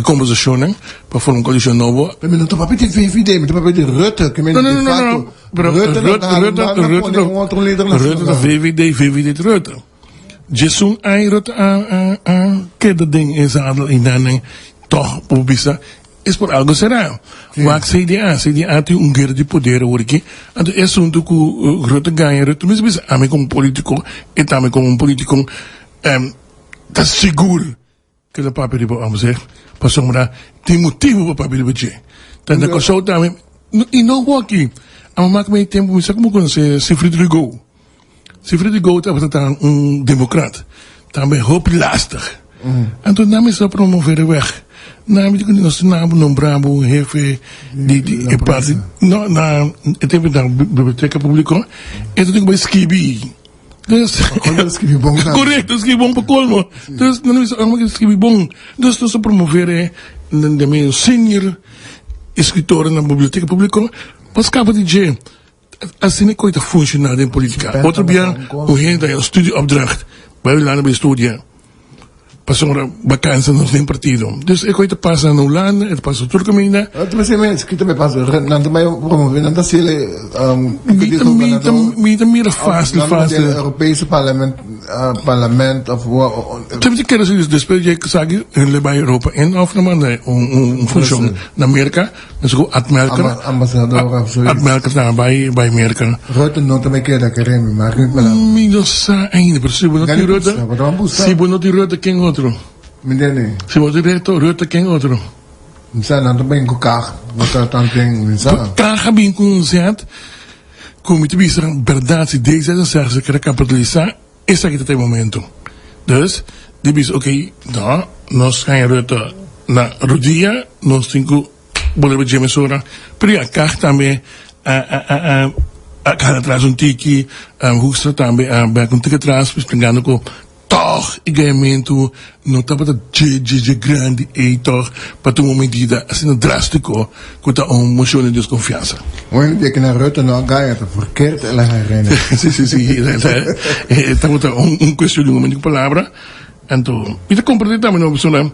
B: composição, para formar uma coalição nova.
A: Mas não estou para pedir VVD, mas estou para pedir Rutte, que
B: não. Rutte da VVD de Rutte. Jesus ai Rutte que dat ding is adel in dan toch publica. Es por algo será. O CDA tem guerra de poder hoje. Então é assunto que Rutte ganha, Rutte mesmo a mim como político e também como político está seguro que o papel de vamos dizer, passou tem motivo para o papel de você. Então a coisa também e não vou aqui. A mamãe que tempo me sabe como conhecer Sigfrid Rigaud. Sigfrid Rigaud é democrata. Também hoop lastig. Então não me só promover weg. Na nós não brabo jefe de parte na teve da biblioteca pública e tudo que escrevi dus correto escrevi bom para colmo dus não é escrevi bom dus nós promover de meu senior escritor na biblioteca pública pas capa de als je niet ooit functioneert in politica. Wat heb je hoe heet dat je een studieopdracht bij landen bij studie. Pas een vakantie nog geen partido. Dus ik ooit pas aan Holland, het pas op Turkmenia.
A: Het was mensen, kita me pas nanti may promover nanti sila
B: Meer fast.
A: Europese parlement of
B: Toen ik keer dus speel je zag je bij Europa in of een functie in Amerika. Dus gewoon
A: ambassador of zoiets.
B: Admelker daar bij Amerika.
A: Rutte nota me queda querendo, maar niet meer.
B: Minus ainda, pero se não tem Rutte, se não tem Rutte, quem outro?
A: Mindene.
B: Se não tem Rutte, quem outro?
A: Minsan nanti bem com carro, botar tanting minsan.
B: Kaga bem com zet, como te bisa verdade se D66 se quer capitalizar, esse aqui tem momento. Dus, die bis oké, nou, nós gaan Rutte na Rodia, nós cinco boleh Jamesora, pero ja, Kaag também kan atrás tiki, Hoekstra também, bij komt atrás, pues tengando ko, toch, igamento, no tapa da GG grande, toch, para um momento assim drástico, com uma moção de desconfiança.
A: Wanneer je naar Rutte nou ga je het verkeerd herinneren.
B: Sí. Estamos cuestión de un momento de palabra. Entonces, y te comprendí también, ¿no? Persona.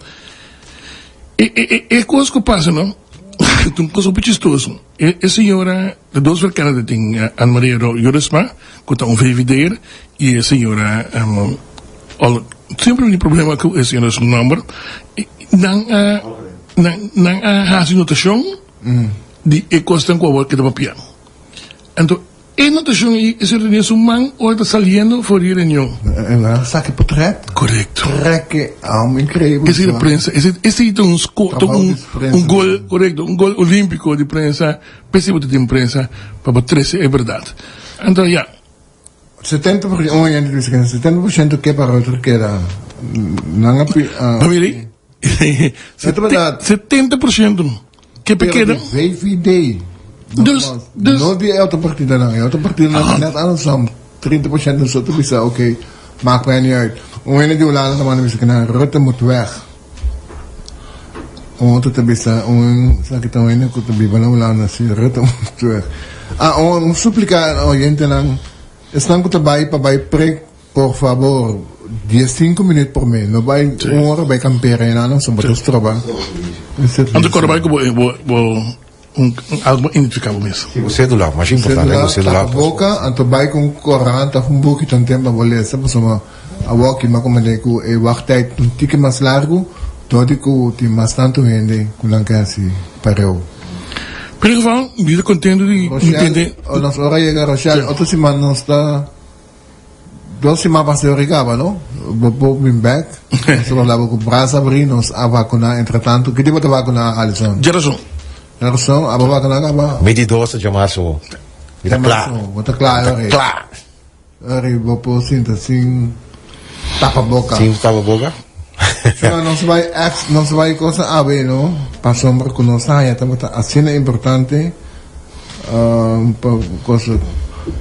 B: Coisa que passa, não? Een coisa um pouco chistoso. A senhora, de duas verkennenden ting, Anne Maria Jorisma, que um VVD'er, e a senhora, sempre um problema com a senhora seu número, não há notação de custa com a work de papel. Então, a notação é er um man ou está saliendo voor hier en jou.
A: Een zakje portret.
B: Correcto.
A: Trekken aan incrível.
B: Esse é a prensa, esse é um gol, correto, um gol olímpico de prensa, péssimo de prensa, para 13 é verdade. Então, já.
A: 70% que para outro que era
B: Família? 70% que pequeno.
A: VVD.
B: Dus
A: não die outra partida não, outra partida não, net anders dan 30% dus dat is oké, maakt mij niet uit. Ene die laten de mannen misschien Rutte moet weg. Om te bisa, zeg ik dan ene que te biba não lá assim, Rutte moet weg. Suplicar oyente lang, estão que trabalhar para prek, por favor, 5 minutos por mês, não vai hora vai campear e não só botar trabalho.
B: Antes quando vai algo identificável mesmo.
C: O celular, mais importante é o celular.
A: A boca, anto vai com corante, um pouco de tempo a boleia, sabe só a walk, mas como é que é wachttijd um tique mais largo, todo que tem mais tanto gente com não quer assim parou.
B: In ieder geval, wie contento de entender.
A: Nós ora chega Rochelle, outra semana nós está 2 semanas para ser rigava, não? Vou vir back. Só lá com braço abrir, nós a vacunar, entretanto, que tipo de vacunar Alisson?
B: Geração.
A: Geração, a vacunar acaba.
C: Medidosa de março. Está claro.
A: Está claro,
C: Claro.
A: Ari, vou pôr assim, tapa a boca.
C: Sim, tapa a boca.
A: Não se vai coisa a ver, não? Para sombra que nós saia, assim é importante. Coisa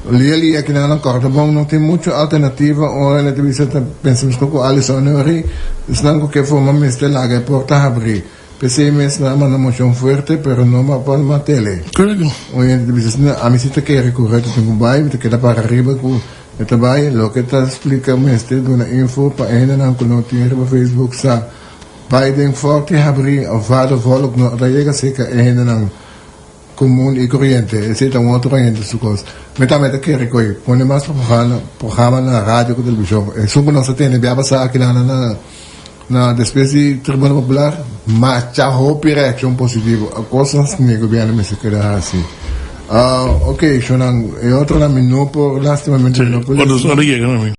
A: ali aqui na corda bom, não tem muita alternativa. Ou ela deve ser pensamos que o Alisson não é, senão que forma mestre lá que porta abrir. Pensei mesmo na moção forte, pero não para uma tele.
B: Correto.
A: Hoje deve ser a mim se te quer recorrer tem um bairro, te queda para arriba com o trabalho, lo que está explica mestre do na info para ainda não conhecer no Facebook sa Biden forte abrir o vado volk no da chega seca ainda não comum e corrente, esse é um outro corrente sucos. Metamente que recolhe, põe mais programa na rádio com televisão. É só que nós temos bem passar aqui na despesa de Tribunal Popular, mas já houve reação positiva. A coisa que o governo me se queda assim. Ok, é outra na menu por lastimamente.
B: Quando llega, ¿no?